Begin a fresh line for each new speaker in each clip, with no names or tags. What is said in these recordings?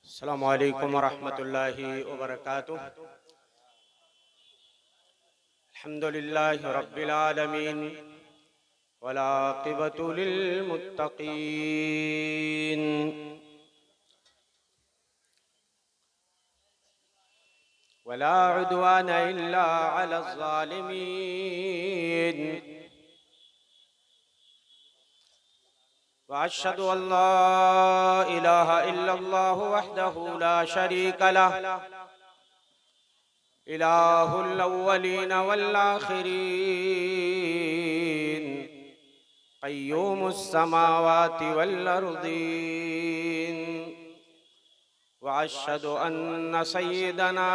अस्सलामु अलैकुम वरहमतुल्लाहि वबरकातुह। अल्हम्दुलिल्लाहि रब्बिल आलमीन वल आक़िबतु लिल मुत्तक़ीन। वला उद्वान इल्ला अलज़ ज़ालिमीन। वअश्हदु अल्ला इलाहा इल्लल्लाहु वहदहु ला शरीका लह इलाहुल अव्वलीन वल आखिरीन क़य्यूमुस समावाति वल अर्दीन। वअश्हदु अन्न सय्यदना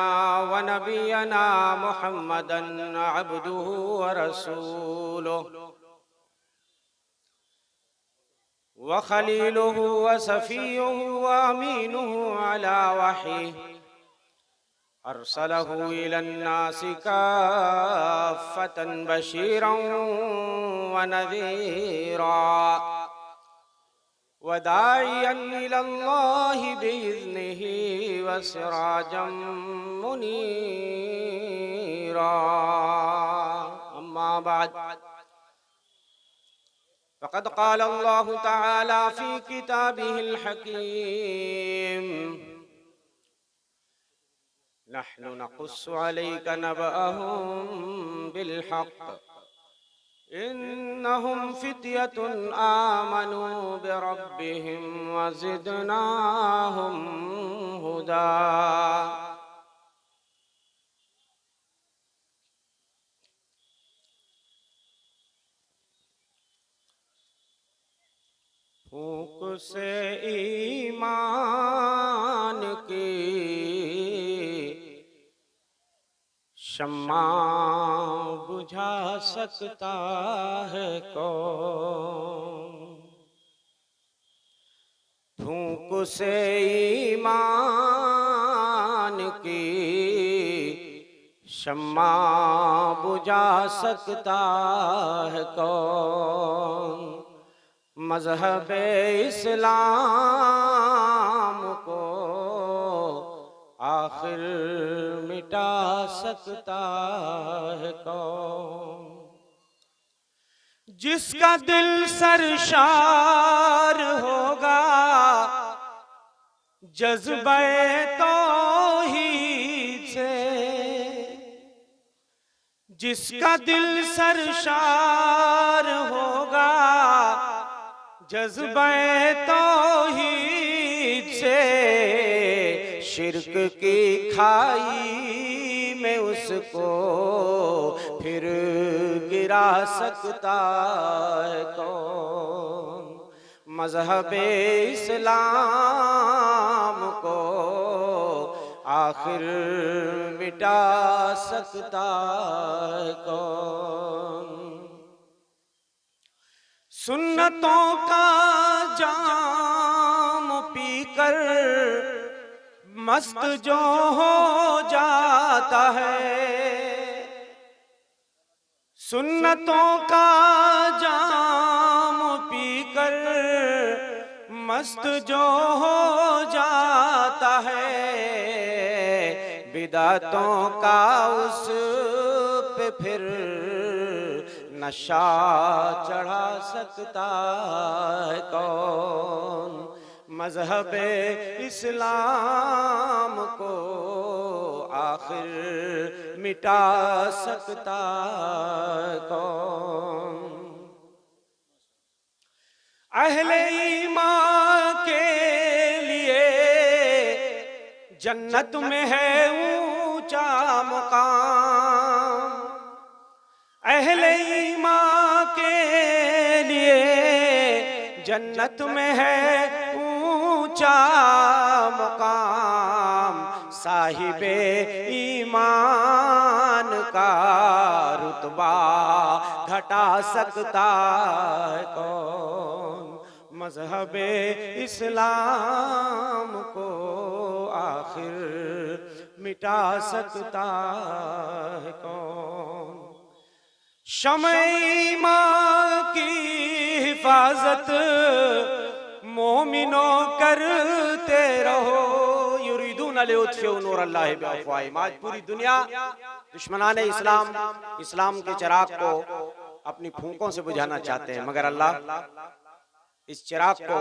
व नबियना मुहम्मदन अब्दुहु व रसूलुहु व खलीलुहु व सफ़ीयुहु व अमीनुहु अला वहीह अरसलहु इलन्नासि काफ़्फ़तन बशीरन व नज़ीरा व दाइयन इलल्लाहि बिइज़्निहि व सिराजम मुनीरा। अम्मा बाद फ़क़द क़ाल अल्लाहु तआला फ़ी किताबिहिल हकीम नहनु नक़ुस्सु अलैका नबअहुम बिलहक़्क़ इन्नहुम फ़ित्यतुन आमनू बिरब्बिहिम व ज़िदनाहुम हुदा। फूंक से ईमान की शम्मा बुझा सकता है कौन। फूंक से ईमान की शम्मा बुझा सकता है कौन। मज़हब-ए इस्लाम को आखिर मिटा सकता है कौन। जिसका दिल सरशार होगा जज्बे तौहीद से, जिसका दिल सरशार होगा जज्बे तौहीद से, शिर्क की खाई में उसको फिर गिरा सकता है कौन। मज़हब-ए इस्लाम को आखिर मिटा सकता है कौन। सुन्नतों का जाम पीकर मस्त जो हो जाता है, सुन्नतों का जाम पीकर मस्त जो हो जाता है, बिदातों का उस पे फिर नशा चढ़ा सकता है कौन। मज़हब-ए इस्लाम को आखिर मिटा सकता है कौन। अहले ईमान के लिए जन्नत में है ऊंचा मुकाम। अहले ईमान के लिए जन्नत में है ऊंचा मुकाम। साहिबे ईमान का रुतबा घटा सकता है कौन। मज़हब-ए इस्लाम को आखिर मिटा सकता है कौन। शम्अ-ए ईमान की हिफाजत मोमिनो करते रहो, लियुत्फिउ नूरल्लाहि बिअफ़वाहिहिम। आज पूरी दुनिया दुश्मनान इस्लाम के चिराग को अपनी फूंकों से बुझाना चाहते हैं, मगर अल्लाह इस चिराग को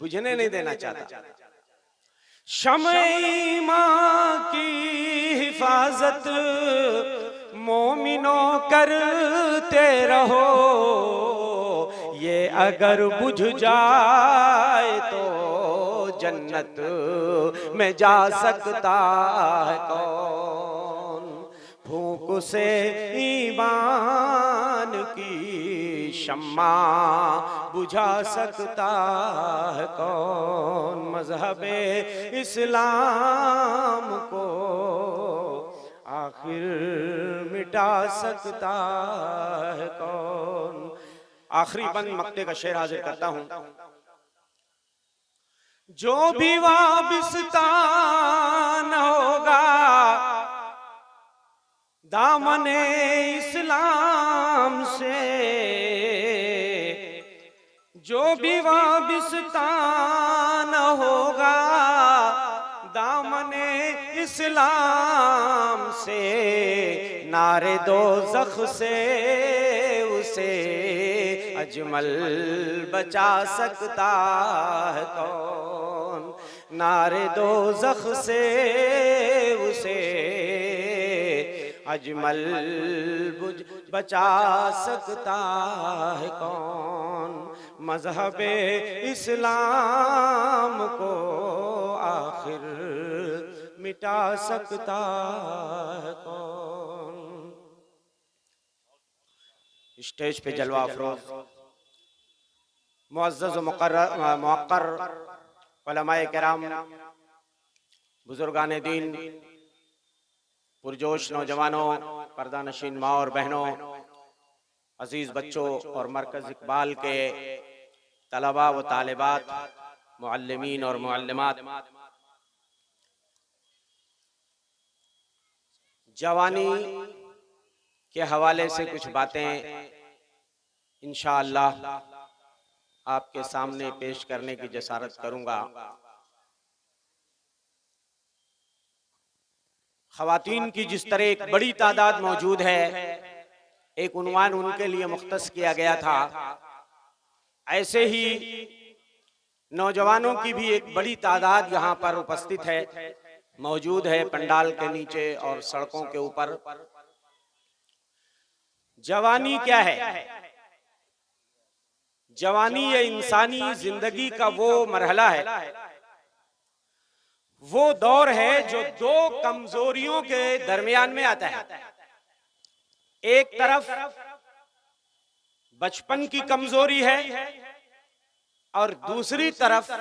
बुझने नहीं देना चाहता। शम्अ ईमान की हिफाजत मोमिनों करते रहो, ये अगर बुझ जाए तो जन्नत में जा सकता है कौन। फूंक से ईमान की शम्मा बुझा सकता है कौन। मज़हबे इस्लाम को आखिर मिटा सकता है कौन। आखिरी बंद मक्ते का शेर हाजिर करता हूं। जो भी वाबिस्ता न होगा दामने इस्लाम से, जो भी वाबिस्ता न होगा दामने इस्लाम से, नारे दोज़ख से उसे अजमल बचा सकता है कौन। नारे दोज़ख से उसे अजमल बचा सकता है कौन। मज़हबे इस्लाम को आखिर मिटा सकता है कौन। स्टेज पे जलवा अफरोज मुअज़्ज़ज़ मुक़र्र उलमाए किराम, बुजुर्गान दीन, पुरजोश नौजवानों, पर्दा नशीन माँ और बहनों, अजीज बच्चों और मरकज़ इकबाल के तलबा व तालिबात, मुअल्लिमीन और मुअल्लिमात, जवानी के हवाले से कुछ बातें इंशाअल्लाह आपके सामने पेश करने की जसारत करूंगा। ख़वातीन की जिस तरह एक बड़ी तादाद मौजूद है, एक उन्वान उनके लिए मुख्तस किया गया था, ऐसे ही नौजवानों की भी एक बड़ी तादाद यहाँ पर उपस्थित है, मौजूद है पंडाल के नीचे और सड़कों के ऊपर। जवानी क्या है? जवानी ये इंसानी जिंदगी का वो मरहला है, वो दौर है जो दो कमजोरियों के दरमियान में आता है। एक तरफ बचपन की कमजोरी है और दूसरी तरफ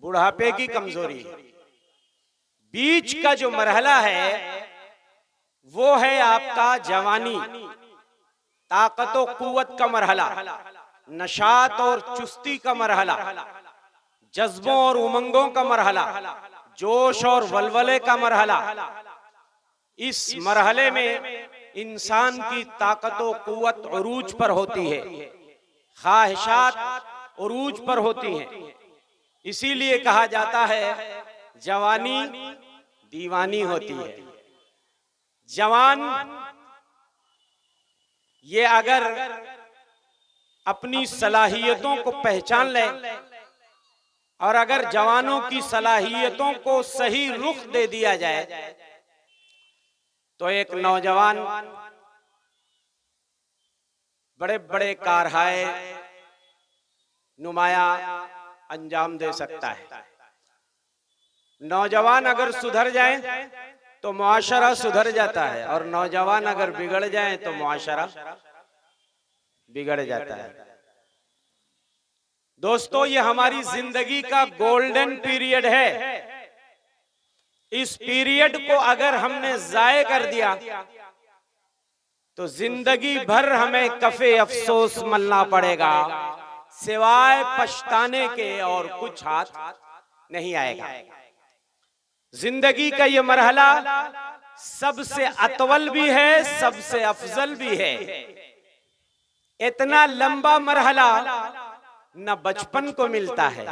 बुढ़ापे की कमजोरी है। बीच का जो मरहला है वो है आपका जवानी, ताकत और कुव्वत का मरहला, नशात और चुस्ती का मरहला, जज्बों और उमंगों का मरहला, जोश और वलवले का मरहला। इस मरहले में इंसान की ताकत और कुव्वत उरूज पर होती है, ख्वाहिशात उरूज पर होती हैं। इसीलिए कहा जाता है जवानी दीवानी होती है। जवान ये अगर अपनी सलाहियतों को पहचान ले और अगर जवानों की सलाहियतों को सही रुख दे दिया जाए तो एक नौजवान बड़े बड़े कारहाए नुमाया अंजाम दे सकता है। नौजवान अगर सुधर जाए तो मुआशरा सुधर जाता है और नौजवान अगर बिगड़ जाए तो मुआशरा बिगड़ जाता है। दोस्तों, ये हमारी जिंदगी का गोल्डन पीरियड है। इस पीरियड को अगर हमने जाये कर दिया तो जिंदगी भर हमें कफे अफसोस मलना पड़ेगा, सिवाय पछताने के और कुछ हाथ नहीं आएगा। जिंदगी का ये मरहला सबसे अतवल भी है, सबसे अफजल भी है। इतना लंबा मरहला न बचपन को मिलता है,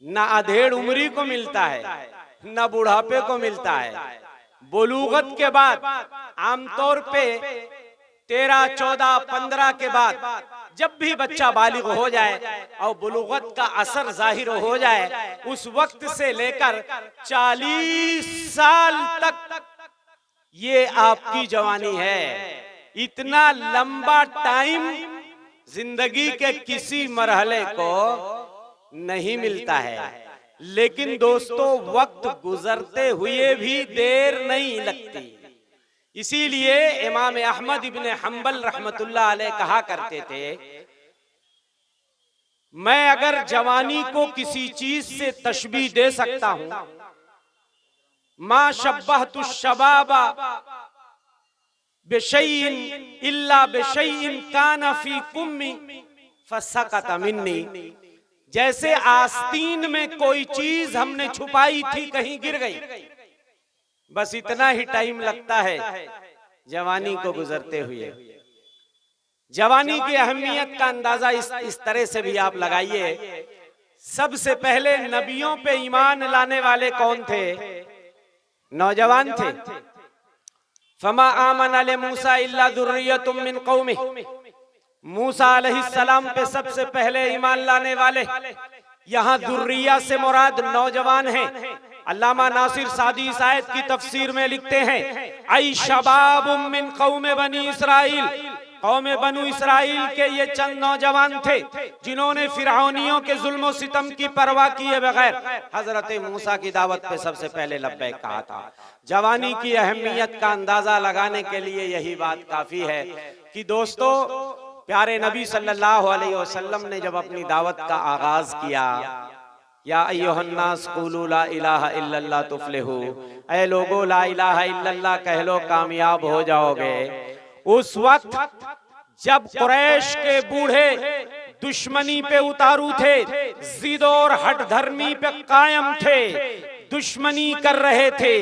ना अधेड़ उम्री को मिलता है, ना बुढ़ापे को मिलता है। बुलूगत के बाद आमतौर पे 13, 14, 15 के बाद जब भी बच्चा बालिग हो जाए और बुलूगत का असर जाहिर हो जाए, उस वक्त से लेकर 40 साल तक ये आपकी जवानी है। इतना लंबा टाइम जिंदगी के किसी मरहले को नहीं मिलता है। लेकिन दोस्तों, वक्त गुजरते हुए भी देर नहीं लगती। इसीलिए इमाम अहमद इब्न हंबल रहमतुल्लाह अलैह कहा करते थे, मैं अगर जवानी को किसी चीज से तशबीह दे सकता हूं, मा शब्बहतु शबाबा बिशैइन इल्ला बिशैइन काना फी कुम्मी फसकत मिन्नी। जैसे आस्तीन में कोई चीज हमने छुपाई थी, कहीं गिर गई, बस इतना ही टाइम लगता है जवानी को गुजरते हुए। जवानी की अहमियत का अंदाजा इस तरह से भी आप लगाइए। सबसे पहले नबियों पे ईमान लाने वाले कौन थे? नौजवान थे। फमा आमन अले मूसा इल्ला दुर्रियतुम मिन कौमी। मूसा अलैहिस्सलाम पे सबसे पहले ईमान लाने वाले, यहाँ दुर्रिया से मुराद नौजवान हैं। अल्लामा नासिर सादी इस आयत की तफसीर में लिखते हैं, आई शबाबुम मिन कौमे बनी इसराइल। कौमे बनु इसराइल के ये चंद नौजवान थे जिन्होंने फिरौनियों के जुल्म और सितम की परवाह किए बगैर हजरत मूसा की दावत पे सबसे पहले लब्बैक कहा था। जवानी की अहमियत का अंदाजा लगाने के लिए यही बात काफी है कि दोस्तों, प्यारे नबी सल्लल्लाहु अलैहि वसल्लम ने जब अपनी दावत का आगाज किया, या अय्युहन्नास क़ूलू ला इलाहा इल्लल्लाह तुफ्लिहू, ऐ लोगो ला इलाहा इल्लल्लाह कह लो कामयाब हो जाओगे। उस वक्त जब कुरैश के बूढ़े दुश्मनी पे उतारू थे, जिद और हट धर्मी पे कायम थे, दुश्मनी कर रहे थे,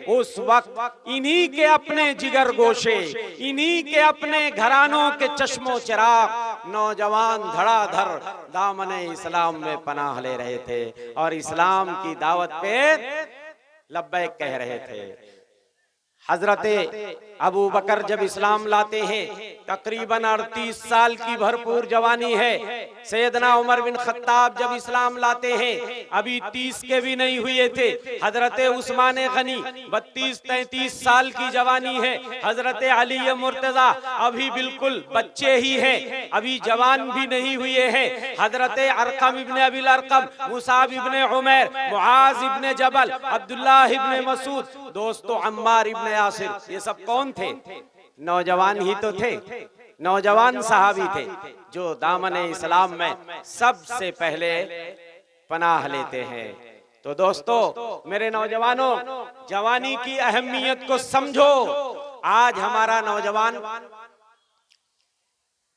उस वक्त इन्हीं के अपने जिगर गोशे, इन्हीं के अपने घरानों के चश्मो चिराग नौजवान धड़ाधड़ दामने इस्लाम में पनाह ले रहे थे और इस्लाम की दावत पे लब्बैक कह रहे थे। हजरते अबू बकर जब इस्लाम लाते हैं, तकरीबन 38 साल की भरपूर जवानी है। सैयदना उमर बिन खत्ताब जब इस्लाम लाते हैं, अभी 30 के भी नहीं हुए थे। हजरते उस्मान गनी 32-33 साल की जवानी है। हजरते अली मुर्तजा अभी बिल्कुल बच्चे ही हैं, अभी जवान भी नहीं हुए हैं। हजरते अरकम इब्ने अबिल अरकम, मुसाब इब्ने उमैर, मुआज इब्ने जबल, अब्दुल्लाह इब्ने मसूद, दोस्तों अम्मार इब्ने यासिर, ये सब कौन थे? नौजवान ही तो थे, नौजवान सहाबी थे जो दामने इस्लाम में सबसे पहले पनाह लेते हैं। तो दोस्तों, मेरे नौजवानों, जवानी की अहमियत को समझो। आज हमारा नौजवान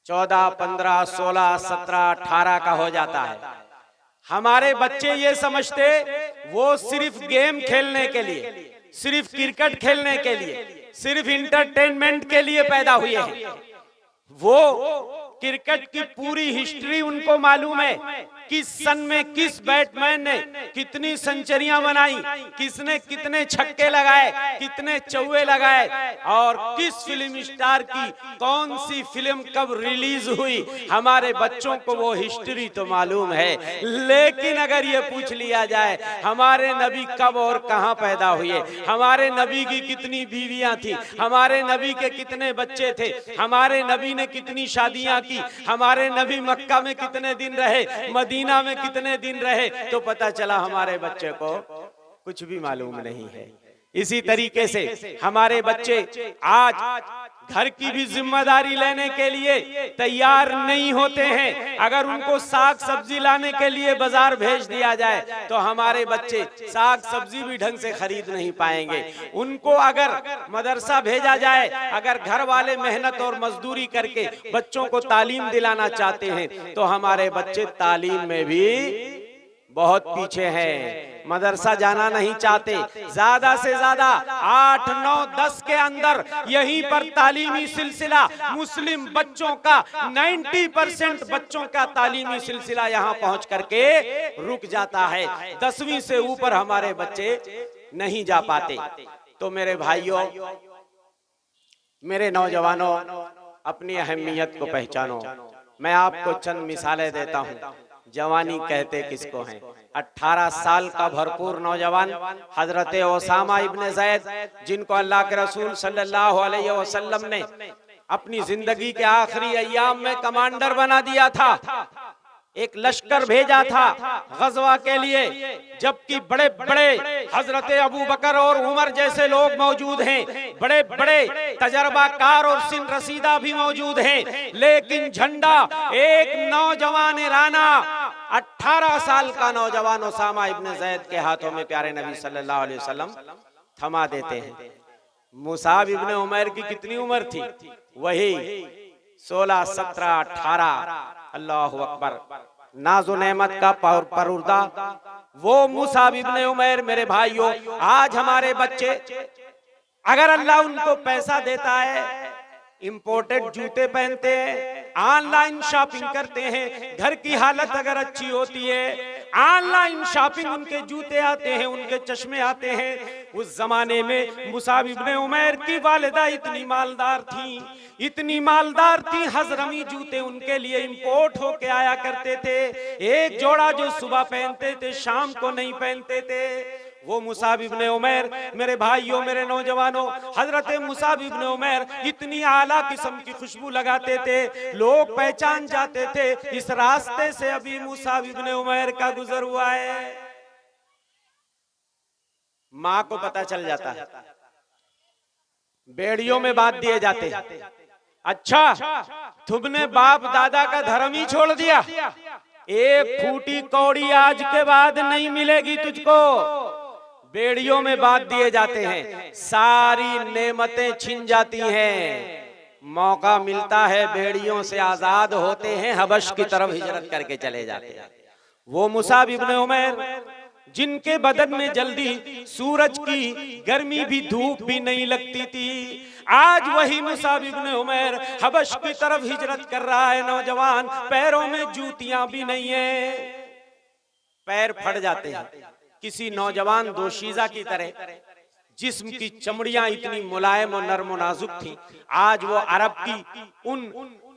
14, 15, 16, 17, 18 का हो जाता है। हमारे बच्चे ये समझते वो सिर्फ गेम खेलने के लिए, सिर्फ क्रिकेट खेलने के लिए, सिर्फ इंटरटेनमेंट के लिए पैदा हुए हैं। वो क्रिकेट की पूरी हिस्ट्री उनको मालूम है, किस सन में किस बैट्समैन ने कितनी सेंचुरियां बनाई, किसने कितने छक्के लगाए, कितने चौके लगाए, और किस फिल्म स्टार की कौन सी फिल्म कब रिलीज हुई। हमारे बच्चों को वो हिस्ट्री तो मालूम है, लेकिन अगर ये पूछ लिया जाए हमारे नबी कब और कहां पैदा हुए, हमारे नबी की कितनी बीवियां थी, हमारे नबी के कितने बच्चे थे, हमारे नबी ने कितनी शादियां की, हमारे नबी मक्का में कितने दिन रहे, मदीना में कितने दिन रहे, तो पता चला हमारे बच्चे को कुछ भी मालूम नहीं है। इसी तरीके से हमारे बच्चे आज घर की भी जिम्मेदारी लेने के लिए तैयार नहीं होते हैं। अगर उनको साग सब्जी लाने के लिए बाजार भेज दिया जाए तो हमारे बच्चे साग सब्जी भी ढंग से खरीद नहीं पाएंगे। उनको अगर मदरसा भेजा जाए, अगर घर वाले मेहनत और मजदूरी करके बच्चों को तालीम दिलाना चाहते हैं तो हमारे बच्चे तालीम में भी बहुत पीछे हैं, मदरसा जाना नहीं चाहते। ज्यादा से ज्यादा 8, 9, 10 के अंदर यहीं पर तालीमी सिलसिला मुस्लिम बच्चों का 90% बच्चों का तालीमी सिलसिला यहाँ पहुंच करके रुक जाता है। 10वीं से ऊपर हमारे बच्चे नहीं जा पाते। तो मेरे भाइयों, मेरे नौजवानों, अपनी अहमियत को पहचानो। मैं आपको चंद मिसालें देता हूँ। जवानी कहते किसको हैं? 18 साल का भरपूर नौजवान हजरत ओसामा इब्ने ज़ैद, जिनको अल्लाह के रसूल सल्लल्लाहु अलैहि वसल्लम ने अपनी जिंदगी के आखिरी अय्याम में कमांडर बना दिया था। एक लश्कर भेजा था गजवा के लिए, जबकि बड़े बड़े हजरत अबू बकर और उमर जैसे लोग मौजूद हैं, बड़े बड़े तजर्बाकार और सिन रसीदा भी मौजूद हैं, लेकिन झंडा एक नौजवान राना 18 साल का नौजवान ओसामा इब्ने ज़ैद के हाथों में प्यारे नबी सल्लल्लाहु अलैहि वसल्लम थमा देते हैं। मुसाब इब्ने उमैर की कितनी उम्र थी? वही 16, 17, 18। अल्लाहु अकबर। नाज़ो नेमत का परूरदा वो मुसाब इब्ने उमैर। मेरे भाइयों, आज हमारे बच्चे, अगर अल्लाह उनको पैसा देता है, इंपोर्टेड जूते पहनते हैं, ऑनलाइन शॉपिंग करते हैं, घर की हालत अगर अच्छी होती है, ऑनलाइन शॉपिंग, उनके जूते आते हैं, उनके चश्मे आते हैं। उस जमाने में मुसाब इब्ने उमैर की वालिदा इतनी मालदार थी, इतनी मालदार थी, हजरमी जूते उनके लिए इंपोर्ट होके आया करते थे। एक जोड़ा जो सुबह पहनते थे, शाम को नहीं पहनते थे। वो मुसाब इब्ने उमैर, मेरे भाइयों, मेरे नौजवानों, हजरत मुसाब इब्ने उमैर इतनी आला किस्म की खुशबू लगाते थे, लोग पहचान जाते थे इस रास्ते से अभी मुसाब इब्ने उमैर का गुजर हुआ है। माँ को पता चल जाता है, बेड़ियों में बांध दिए जाते। अच्छा, तुमने बाप दादा का धर्म ही छोड़ दिया, एक फूटी कौड़ी आज के बाद नहीं मिलेगी तुझको। बेड़ियों में बांध दिए जाते हैं, सारी नेमतें छिन जाती हैं। मौका मिलता है, बेड़ियों से आजाद होते हैं, हबश की तरफ हिजरत करके चले जाते हैं। वो मुसाब इब्ने उमैर जिनके बदन में जल्दी सूरज की गर्मी भी, धूप भी नहीं लगती थी, आज वही मुसाब इब्ने उमैर हबश की तरफ हिजरत कर रहा है। नौजवान, पैरों में जूतियां भी नहीं है, पैर फट जाते हैं। किसी नौजवान दोशीजा की तरह जिस्म की चमड़ियां इतनी मुलायम और नर्म और नाजुक थी, आज वो अरब की उन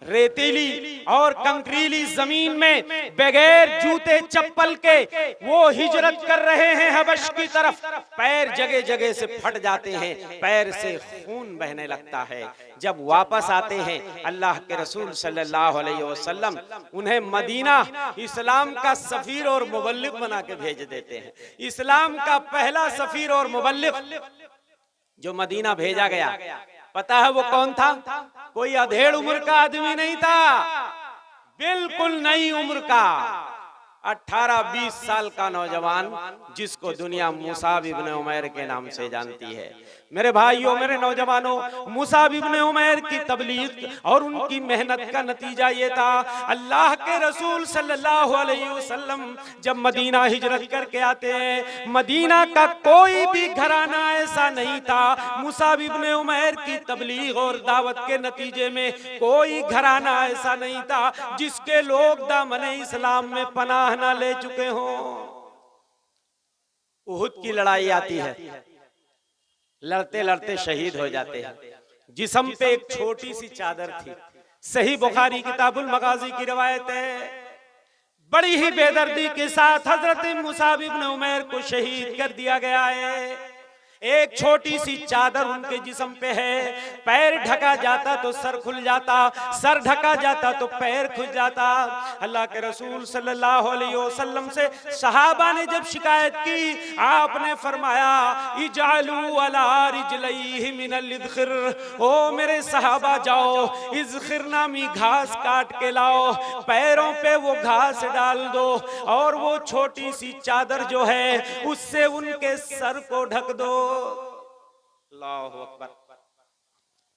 रेतीली और कंकरीली जमीन में बगैर जूते चप्पल के वो हिजरत कर रहे हैं हबश की तरफ। पैर जगह जगह से फट जाते हैं, पैर से खून बहने लगता है। जब वापस आते हैं, अल्लाह के रसूल सल्लल्लाहु अलैहि वसल्लम उन्हें मदीना इस्लाम का सफीर और मुबल्लिग बना के भेज देते हैं। इस्लाम का पहला सफीर और मुबल्लिग जो मदीना भेजा गया, पता है वो कौन था? कोई अधेड़ उम्र का आदमी नहीं था, बिल्कुल नई उम्र का 18-20 साल का नौजवान, जिसको दुनिया मुसाब इब्ने उमैर के नाम से जानती है। मेरे भाइयों, मेरे नौजवानों, मुसाब इब्ने उमैर की तबलीग और उनकी मेहनत का नतीजा ये था, अल्लाह के रसूल सल्लल्लाहु अलैहि वसल्लम जब मदीना हिजरत करके आते हैं, मदीना का कोई भी घराना ऐसा नहीं था, मुसाब इब्ने उमैर की तबलीग और दावत के नतीजे में कोई घराना ऐसा नहीं था जिसके लोग दामने इस्लाम में पनाह ना ले चुके हों। उहुद की लड़ाई आती है, लड़ते लड़ते शहीद हो जाते हैं। जिस्म पे एक छोटी सी चादर थी। सही बुखारी किताबुल मगाजी की रवायत है, बड़ी ही बेदर्दी के साथ हजरत मुसाब इब्ने उमैर को शहीद कर दिया गया है। एक छोटी सी चादर उनके जिस्म पे है, पैर ढका जाता तो सर खुल जाता, सर ढका जाता तो पैर खुल जाता। अल्लाह के रसूल सल्लल्लाहु अलैहि वसल्लम से सहाबा ने जब शिकायत की, आपने फरमाया इजालू अला रिजलैहि मिनल इज़खिर, ओ मेरे सहाबा जाओ इज़खिर नामी घास काट के लाओ, पैरों पे वो घास डाल दो और वो छोटी सी चादर जो है उससे उनके सर को ढक दो। अल्लाहु अकबर।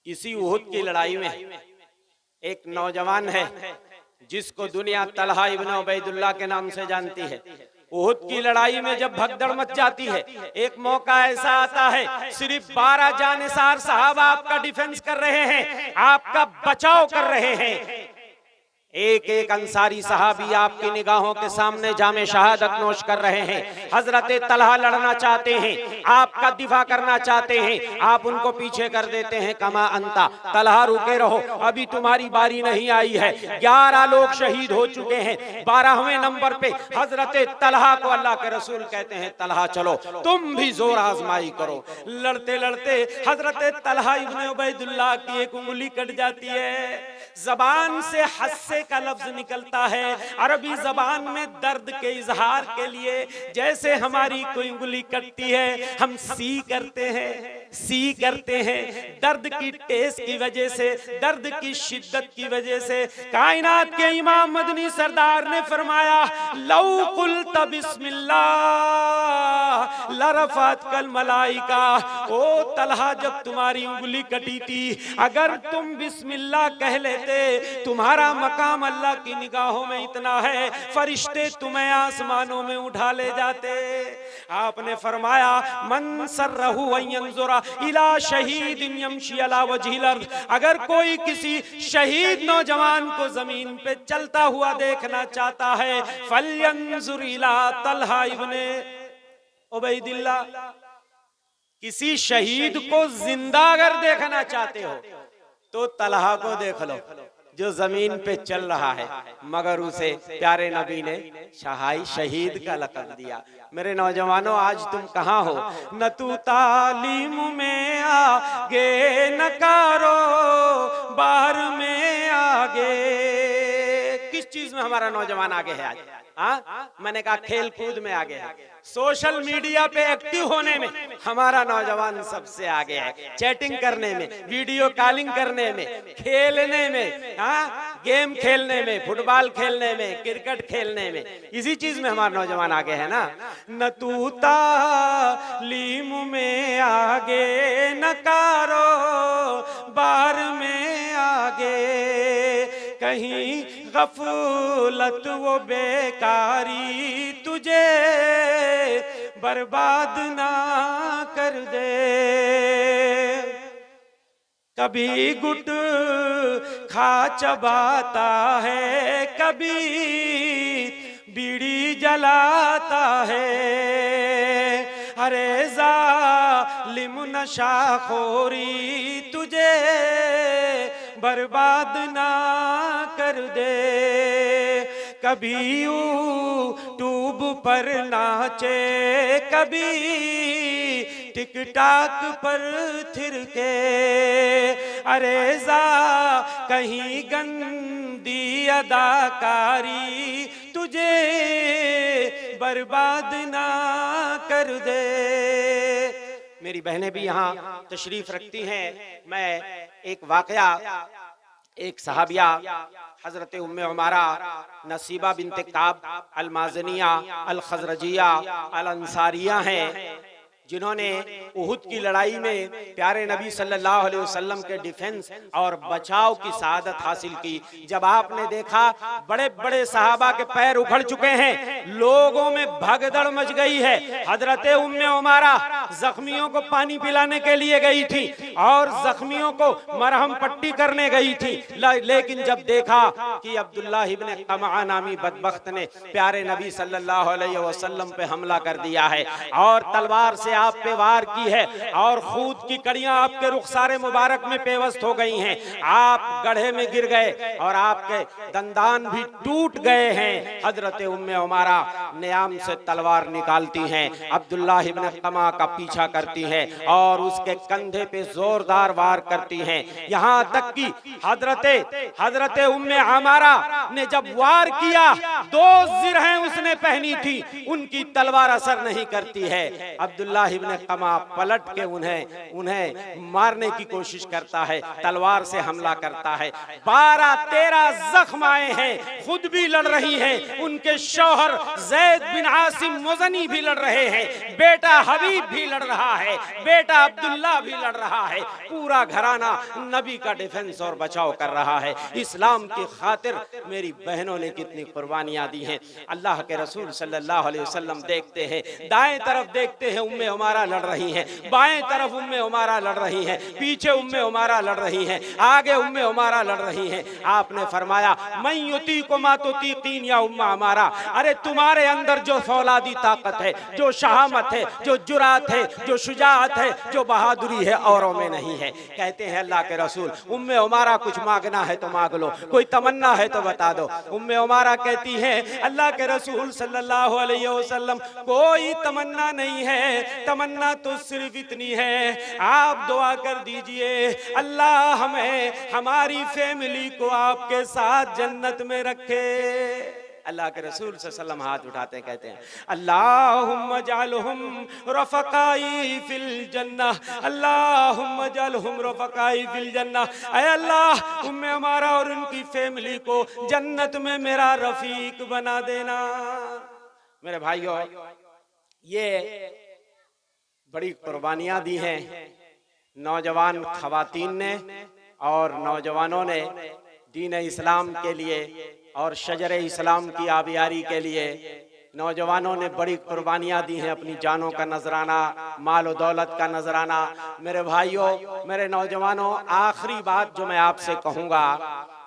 इसी उहुद की लड़ाई में एक नौजवान है जिसको दुनिया तलहा इब्न उबैदुल्लाह के नाम से जानती है। उहुद की लड़ाई में जब भगदड़ मच जाती है, एक मौका ऐसा आता है, सिर्फ 12 जानिसार साहब आपका डिफेंस कर रहे हैं, आपका बचाव कर रहे हैं। एक एक अंसारी सहाबी आपकी निगाहों के सामने जामे शहादत नोश कर रहे हैं। हजरत तलहा लड़ना चाहते हैं, आपका दिफा करना चाहते हैं, आप उनको पीछे कर देते हैं। कमा अंता, तलहा रुके रहो, अभी तुम्हारी बारी नहीं आई है। 11 लोग शहीद हो चुके हैं। 12वें नंबर पे हजरत तलहा को अल्लाह के रसूल कहते हैं, तलहा चलो तुम भी जोर आजमाई करो। लड़ते लड़ते हजरत तलहा इब्न उबैदुल्लाह की एक उंगली कट जाती है। जबान से हस्से का लफ्ज निकलता है। अरबी जबान में दर्द के इजहार के लिए जैसे हमारी कोई उंगली कटती है, हम सी करते हैं दर्द की टेस की वजह से, दर्द की शिद्दत की वजह से। कायनात के इमाम मदनी सरदार ने फरमाया, लौ कुल्त बिस्मिल्लाह लरफत कल मलाइका। ओ तलहा, जब तुम्हारी उंगली कटी थी, अगर तुम बिस्मिल्लाह कह लेते, तुम्हारा मकाम अल्लाह की निगाहों में इतना है, फरिश्ते तुम्हें आसमानों में उठा ले जाते। आपने फरमाया, मन सर्रहु अन यंजुरा इला शहीदिन यमशी अला वजहिल अर्द। अगर कोई किसी शहीद नौजवान को जमीन पे चलता हुआ देखना चाहता है, फलयंजुर इला तलहा इब्ने उबैदिल्लाह। किसी शहीद को जिंदा अगर देखना चाहते हो तो तलहा को देख लो, जो जमीन पे चल रहा है, मगर उसे प्यारे नबी ने शहीद का लक़ब दिया। मेरे नौजवानों, आज तुम कहाँ हो? न तू तालीम में आगे, न कारो बार में आगे। किस चीज में हमारा नौजवान आगे है आज? मैंने कहा खेल कूद में आगे है, सोशल मीडिया पे एक्टिव होने में हमारा नौजवान सबसे आगे है। चैटिंग करने में, वीडियो कॉलिंग करने में, खेलने में, गेम खेलने में, फुटबॉल खेलने में, क्रिकेट खेलने में, इसी चीज में हमारा नौजवान आगे है ना। न तू तालीम में आगे, न कारो बार में आगे, कहीं गफलत वो बेकारी तुझे बर्बाद ना कर दे। कभी गुट खा चबाता है, कभी बीड़ी जलाता है। अरे जालिम नशाखोरी तुझे बर्बाद ना कर दे। कभी यूट्यूब पर नाचे, कभी टिकटॉक पर थिरके। अरे जा कहीं गंदी अदाकारी तुझे बर्बाद ना कर दे। मेरी बहनें भी यहाँ तशरीफ रखती हैं। मैं एक वाकया, एक सहाबिया हजरत उम्मे उमारा नसीबा बिनते काब अल माज़निया अल खज़रजिया अल अंसारिया हैं, जिन्होंने उहुद की लड़ाई में प्यारे नबी सल्लल्लाहु अलैहि वसल्लम के डिफेंस और बचाव की सआदत हासिल की। जब आपने देखा बड़े बड़े सहाबा के पैर उखड़ चुके हैं, लोगों में भगदड़ मच गई है, हजरत उम्मे उमारा जख्मियों को पानी पिलाने के लिए गई थी और जख्मियों को मरहम पट्टी करने गई थी। लेकिन जब देखा कि अब्दुल्लाह इब्न कमा नामी बदबख्त ने प्यारे नबी सल्लल्लाहु अलैहि वसल्लम पे हमला कर दिया है और तलवार से आप पे वार की है और खून की कड़ियां आपके रुखसारे मुबारक में पेवस्त हो गई हैं, आप गड्ढे में गिर गए और आपके दंदान भी टूट गए हैं। हजरत उम्मे उमारा नियाम से तलवार निकालती हैं, अब्दुल्लाह इब्न कमा का पीछा करती हैं और उसके कंधे पे जोरदार वार करती हैं। यहाँ तक कि हजरत उम्मे उमारा ने जब वार किया, 2 जिरहें उसने पहनी थी, उनकी तलवार असर नहीं करती है। अब्दुल्लाह इब्न क़मा पलट के उन्हें मारने की कोशिश करता है, तलवार से हमला करता है। 12-13 जख्म आए हैं, खुद भी लड़ रही हैं, उनके शौहर ज़ैद बिन आसिम मुज़नी भी लड़ रहे हैं, बेटा हबीब भी लड़ रहा है, बेटा अब्दुल्ला भी लड़ रहा है। पूरा घराना नबी का डिफेंस और बचाव कर रहा है। इस्लाम की खातिर मेरी बहनों ने कितनी कुर्बानियां दी हैं। अल्लाह के रसूल सल्लल्लाहु अलैहि वसल्लम देखते हैं, दाएं तरफ देखते हैं उम्मे उमारा लड़ रही हैं, बाएं तरफ उम्मे उमारा लड़ रही हैं, पीछे उम्मे उमारा लड़ रही हैं, आगे उम्मे उमारा लड़ रही हैं। आपने फरमाया मैं युतीको मा तुतीकीन या उम्मा उमारा, अरे तुम्हारे अंदर जो फौलादी ताकत है, जो शहामत है, जो जुरात है, जो शुजाअत है, जो बहादुरी है, औरों में नहीं है। कहते हैं अल्लाह के रसूल उम्मे उमारा कुछ मांगना है तो मांग लो, कोई तमन्ना है तो बता दो। उम्मे उमारा कहती है अल्लाह के रसूल सल्लल्लाहु अलैहि वसल्लम कोई तमन्ना नहीं है, तमन्ना तो सिर्फ इतनी है आप दुआ कर दीजिए अल्लाह हमें हमारी फैमिली को आपके साथ जन्नत में रखे। अल्लाह के रसूल सल्लल्लाहु अलैहि वसल्लम हाथ उठाते हैं, कहते हैं अल्लाहुम्मा जअलहुम रफ़क़ाई फिल जन्नह, अल्लाहुम्मा जअलहुम रफ़क़ाई फिल जन्नह। ऐ अल्लाह उम्मे हमारा और उनकी फैमिली को जन्नत में मेरा रफीक बना देना। मेरे भाइयों, ये बड़ी कुर्बानियां दी हैं नौजवान खवातीन ने और नौजवानों ने दीन इस्लाम के लिए और शजर इस्लाम की आबियारी के लिए। नौजवानों ने बड़ी कुर्बानियां दी हैं, अपनी जानों का नजराना, माल और दौलत का नजराना। मेरे भाइयों, मेरे नौजवानों, आखिरी बात जो मैं आपसे कहूंगा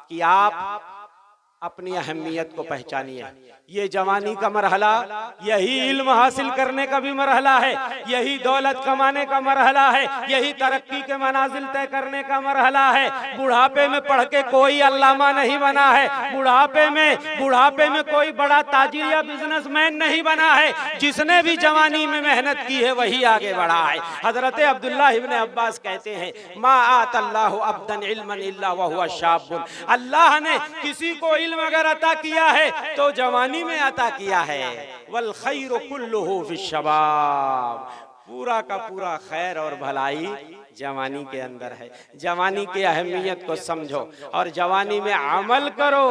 कि आप अपनी अहमियत को पहचानिए। ये जवानी का मरहला यही इल्म हासिल करने का भी मरहला है, यही दौलत कमाने का मरहला है, यही तरक्की के मनाजिल तय करने का मरहला है। बुढ़ापे में पढ़ के कोई अल्लामा नहीं बना है, बुढ़ापे में कोई बड़ा ताजिर या बिजनेसमैन नहीं बना है। जिसने भी जवानी में मेहनत की है वही आगे बढ़ा है। हजरत अब्दुल्लाह इब्न अब्बास कहते हैं मा आतल्लाहु अब्दन इल्मन इल्ला व हुवा शाबुन, अल्लाह ने किसी को इल्म अगर अता किया है तो जवानी में अता किया है। वल खैरु कुल्लुहु फिश्शबाब, पूरा का पूरा खैर और भलाई जवानी के अंदर है। जवानी की अहमियत को समझो और जवानी में अमल करो।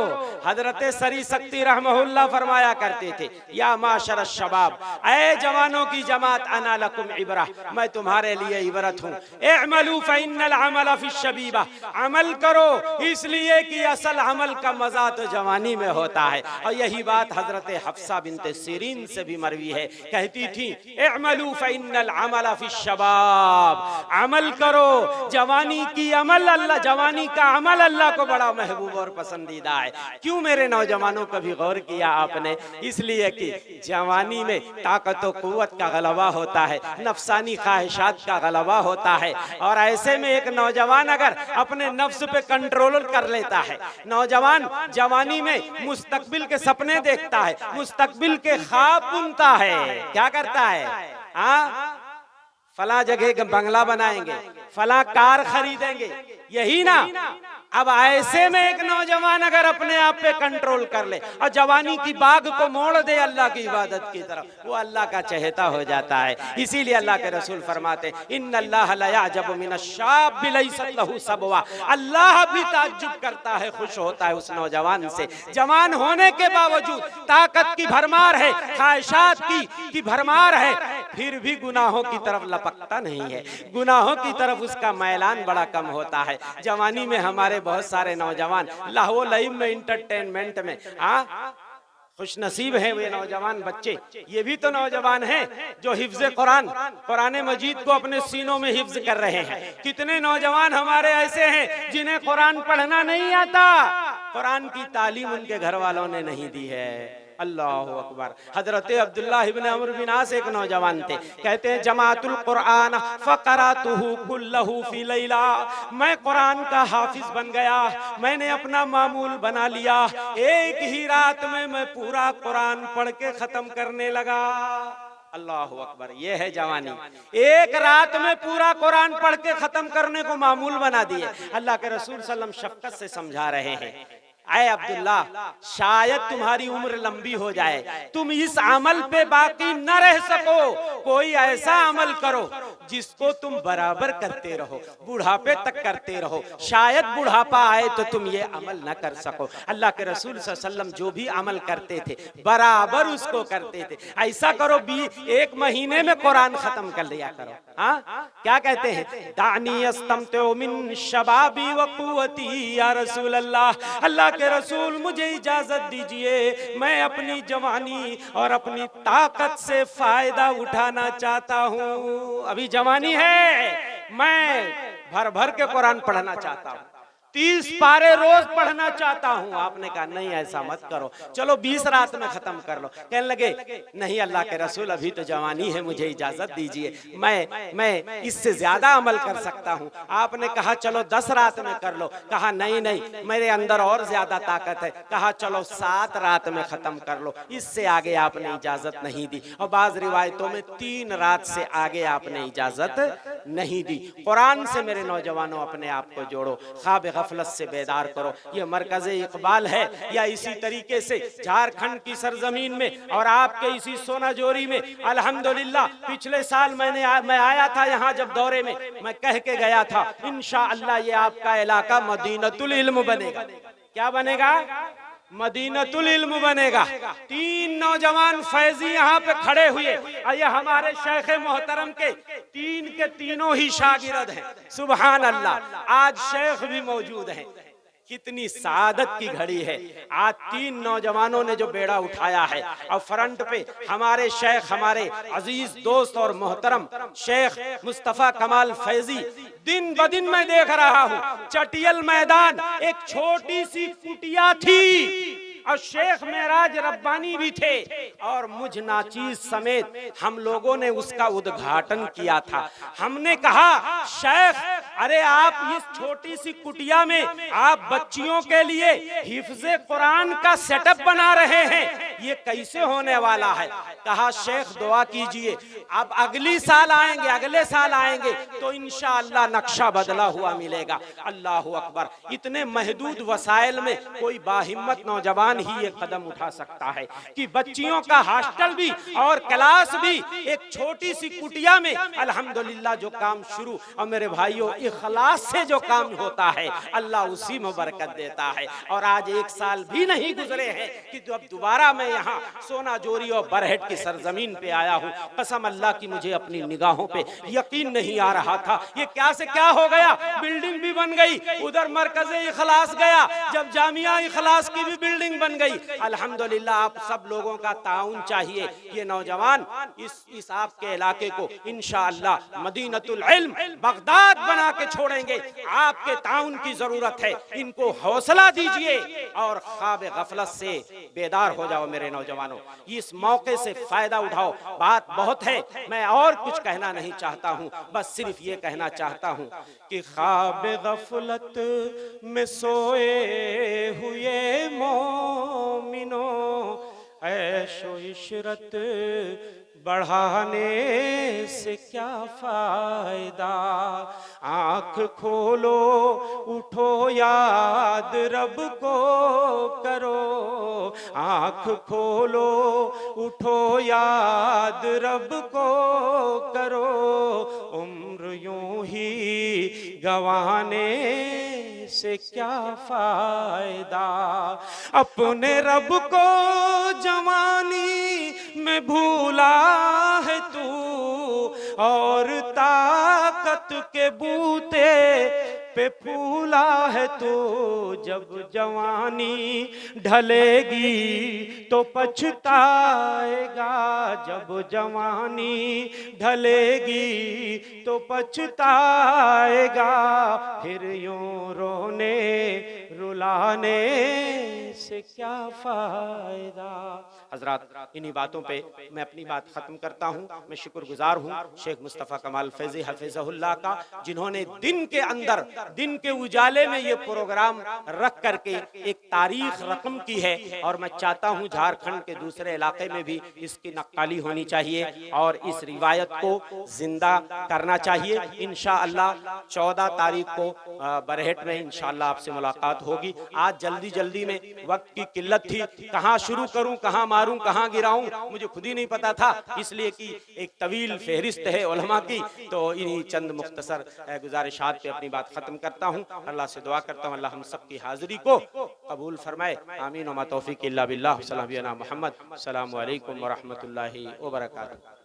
हजरत सरी सक्ति रहमहुल्लाह फरमाया करते थे या माशर शबाब, ऐ जवानों की जमात अना लकुम इबरा, मैं तुम्हारे लिए इबरत हूँ। इअमलू फइन्नल अमल फिश्शबीबा, अमल करो इसलिए कि असल अमल का मजा तो जवानी में होता है। और यही बात हजरत हफ्सा बिनते सिरीन से भी मरवी है, कहती थी इअमलू फइन्नल अमल फिश्शबाब, अमल करो। जवानी की अमल अल्लाह, जवानी का अमल अल्लाह को बड़ा महबूब और पसंदीदा है। क्यों मेरे नौजवानों, कभी गौर किया आपने? इसलिए कि जवानी में ताकत और कुव्वत का गलबा होता है, नफसानी ख्वाहिशात का गलबा होता है। और ऐसे में एक नौजवान अगर अपने नफ्स पे कंट्रोल कर लेता है, नौजवान जवानी में मुस्तकबिल के सपने देखता है, मुस्तकबिल के ख्वाब बुनता है, क्या करता है? फला जगह बंगला बनाएंगे, फला कार खरीदेंगे, यही ना। अब ऐसे में एक नौजवान अगर अपने आप पे कंट्रोल कर ले और जवानी की बाग को मोड़ दे अल्लाह की इबादत की तरफ, वो अल्लाह का चहेता हो जाता है। इसीलिए अल्लाह के रसूल फरमाते इन्नल्लाह ला यअजबु मिनश्शाब लैसा लहू सबवा, अल्लाह भी ताज्जुब करता है, खुश होता है उस नौजवान से, जवान होने के बावजूद ताकत की भरमार है, ख्वाहिशात की भरमार है, फिर भी गुनाहों की तरफ लपकता नहीं है, गुनाहों की तरफ उसका मैलान बड़ा कम होता है। जवानी में हमारे बहुत सारे नौजवान लाहो लईब में, इंटरटेनमेंट में खुश नसीब है वे नौजवान बच्चे। ये भी तो नौजवान हैं जो हिफ्ज़ कुरान, कुरान मजीद को अपने सीनों में हिफ्ज़ कर रहे हैं। कितने नौजवान हमारे ऐसे हैं जिन्हें कुरान पढ़ना नहीं आता, कुरान की तालीम उनके घर वालों ने नहीं दी है। अल्लाहु अकबर। हजरत अब्दुल्लाह इब्न अमर बिन आस एक नौजवान थे, कहते हैं जमातुल कुरान फक़रातुहु कुल्लहु फी लैला, मैं कुरान का हाफिज बन गया, मैंने अपना मामूल बना लिया, एक ही रात में मैं पूरा कुरान पढ़ के खत्म करने लगा। अल्लाहु अकबर। ये है जवानी, एक रात में पूरा कुरान पढ़ के खत्म करने को मामूल बना दिए। अल्लाह के रसूल सल्लल्लाहु अलैहि वसल्लम शफकत से समझा रहे हैं, ऐ अब्दुल्ला, शायद तुम्हारी उम्र लंबी हो जाए, तुम इस अमल पे बाकी न रह सको, कोई ऐसा अमल करो जिसको तुम बराबर करते रहो, बुढ़ापे तक करते रहो, शायद बुढ़ापा आए तो तुम ये अमल न कर सको। अल्लाह के रसूल सल्लल्लाहु अलैहि वसल्लम जो भी अमल करते थे बराबर उसको करते थे। ऐसा करो 1 महीने में कुरान खत्म कर लिया करो। हाँ, क्या कहते हैं, दानी अस्तमतु मिन शबाबी व कुव्वती या रसूल अल्लाह, अल्लाह के रसूल मुझे इजाजत दीजिए, मैं अपनी जवानी और अपनी ताकत से फायदा उठाना चाहता हूँ। अभी जवानी है, मैं भर भर के कुरान पढ़ना चाहता हूँ, 30 पारे रोज पढ़ना चाहता हूं। आपने कहा नहीं ऐसा मत करो, चलो 20 रात में खत्म कर लो। कहने लगे नहीं अल्लाह के रसूल अभी तो जवानी है, मुझे इजाजत दीजिए, मैं इससे ज्यादा अमल कर सकता हूं। आपने कहा चलो 10 रात में कर लो। कहा नहीं नहीं मेरे अंदर और ज्यादा ताकत है। कहा चलो 7 रात में खत्म कर लो। इससे आगे आपने इजाजत नहीं दी, और बाज रिवायतों में 3 रात से आगे आपने इजाजत नहीं दी। कुरान से मेरे नौजवानों अपने आप को जोड़ो, ख्वाब गफलत से बेदार करो। ये मरकज़ इकबाल है, या इसी तरीके से झारखंड की सरजमीन में और आपके इसी सोनाजोरी में अल्हम्दुलिल्लाह पिछले साल मैं आया था यहाँ, जब दौरे में मैं कह के गया था इंशाअल्लाह ये आपका इलाका मदीनतुल इल्म बनेगा। क्या बनेगा? मदीनतुल इल्म बनेगा। 3 नौजवान फैजी यहाँ पे खड़े हुए, ये हमारे शेख मोहतरम के 3 के तीनों ही शागिर्द हैं। सुभान अल्लाह, आज शेख भी मौजूद हैं। कितनी सादत की घड़ी है। आज 3 नौजवानों ने जो बेड़ा उठाया है, और फ्रंट पे हमारे शेख, हमारे अजीज दोस्त और मोहतरम शेख मुस्तफा कमाल फैजी। दिन ब दिन मैं देख रहा हूँ चटियल मैदान एक छोटी सी कुटिया थी, और शेख मेराज रब्बानी भी थे, और मुझ नाचीज समेत हम लोगों ने उसका उद्घाटन किया था। हमने कहा शेख अरे आप इस छोटी सी कुटिया में आप बच्चियों के लिए हिफ्ज़े कुरान का सेटअप बना रहे हैं, ये कैसे होने वाला है? कहा शेख दुआ कीजिए, अब अगली साल आएंगे, अगले साल आएंगे तो इंशाअल्लाह नक्शा बदला हुआ मिलेगा। अल्लाह अकबर। इतने महदूद वसाइल में कोई बाहिम्मत नौजवान ही ये कदम उठा सकता है कि बच्चियों का हॉस्टल भी और क्लास भी एक छोटी सी कुटिया में। अल्हम्दुलिल्लाह जो काम शुरू, और मेरे भाइयों इखलास से जो काम होता है अल्लाह उसी में बरकत देता है। और आज 1 साल भी नहीं गुजरे हैं कि जब दोबारा मैं यहाँ सोनाजोरी और बरहेट की सरजमीन पे आया हूँ। कसम अल्लाह की मुझे अपनी निगाहों पे यकीन नहीं आ रहा था, ये क्या से क्या हो गया। बिल्डिंग भी बन गई, उधर मरकज़े इखलास गया, जब जामिया इखलास की भी बिल्डिंग बन गई। अल्हम्दुलिल्लाह आप सब लोगों का ताउन चाहिए। ये नौजवान इस आपके इलाके को इंशाअल्लाह मदीनतुल इल्म बगदाद बना के छोड़ेंगे। आपके ताउन की जरूरत है, इनको हौसला दीजिए और ख्वाब गफलत से बेदार हो जाओ। मेरे नौजवानों इस मौके से फायदा उठाओ। बात बहुत है, मैं और कुछ कहना नहीं चाहता हूँ, बस सिर्फ ये कहना चाहता हूँ कि ख्वाब गफलत में सोए हुए मोमिनो ऐशो इशरत बढ़ाने से क्या फायदा। आँख खोलो उठो याद रब को करो, आँख खोलो उठो याद रब को करो, उम्र यूं ही गंवाने से क्या फायदा। अपने रब को जवानी में भूला है तू, और ताकत के बूते पे फूला है तो। जब जवानी ढलेगी तो पछताएगा, जब जवानी ढलेगी तो पछताएगा। फिर यूं रोने रुलाने से क्या फायदा। हजरात इन्हीं बातों पे मैं अपनी बात खत्म करता हूँ। मैं शुक्रगुजार हूँ शेख मुस्तफ़ा कमाल फैज़ी हफिज़हुल्लाह का, जिन्होंने दिन के अंदर, दिन के उजाले में ये प्रोग्राम रख करके एक तारीख रकम की है। और मैं चाहता हूँ झारखंड के दूसरे इलाके में भी इसकी नक्काली होनी चाहिए और इस रिवायत को जिंदा करना चाहिए। इंशाअल्लाह 14 तारीख को बरहेट में इंशाअल्लाह आपसे मुलाकात होगी। आज जल्दी जल्दी में वक्त की किल्लत थी, कहाँ शुरू करूँ कहाँ मारूं कहाँ गिराऊं, मुझे खुद ही नहीं पता था, इसलिए कि एक तवील फहरिस्त है उलमा की। तो इन्हीं चंद मुख्तसर गुजारिशात पे अपनी बात खत्म करता हूँ। अल्लाह से दुआ करता हूँ अल्लाह हम सब की हाजिरी को कबूल फरमाए। आमीन व मा तौफीक इल्ला बिल्लाह। सल्लल्लाहु अलैहि मोहम्मद। अस्सलामु अलैकुम व रहमतुल्लाहि व बरकातुहू।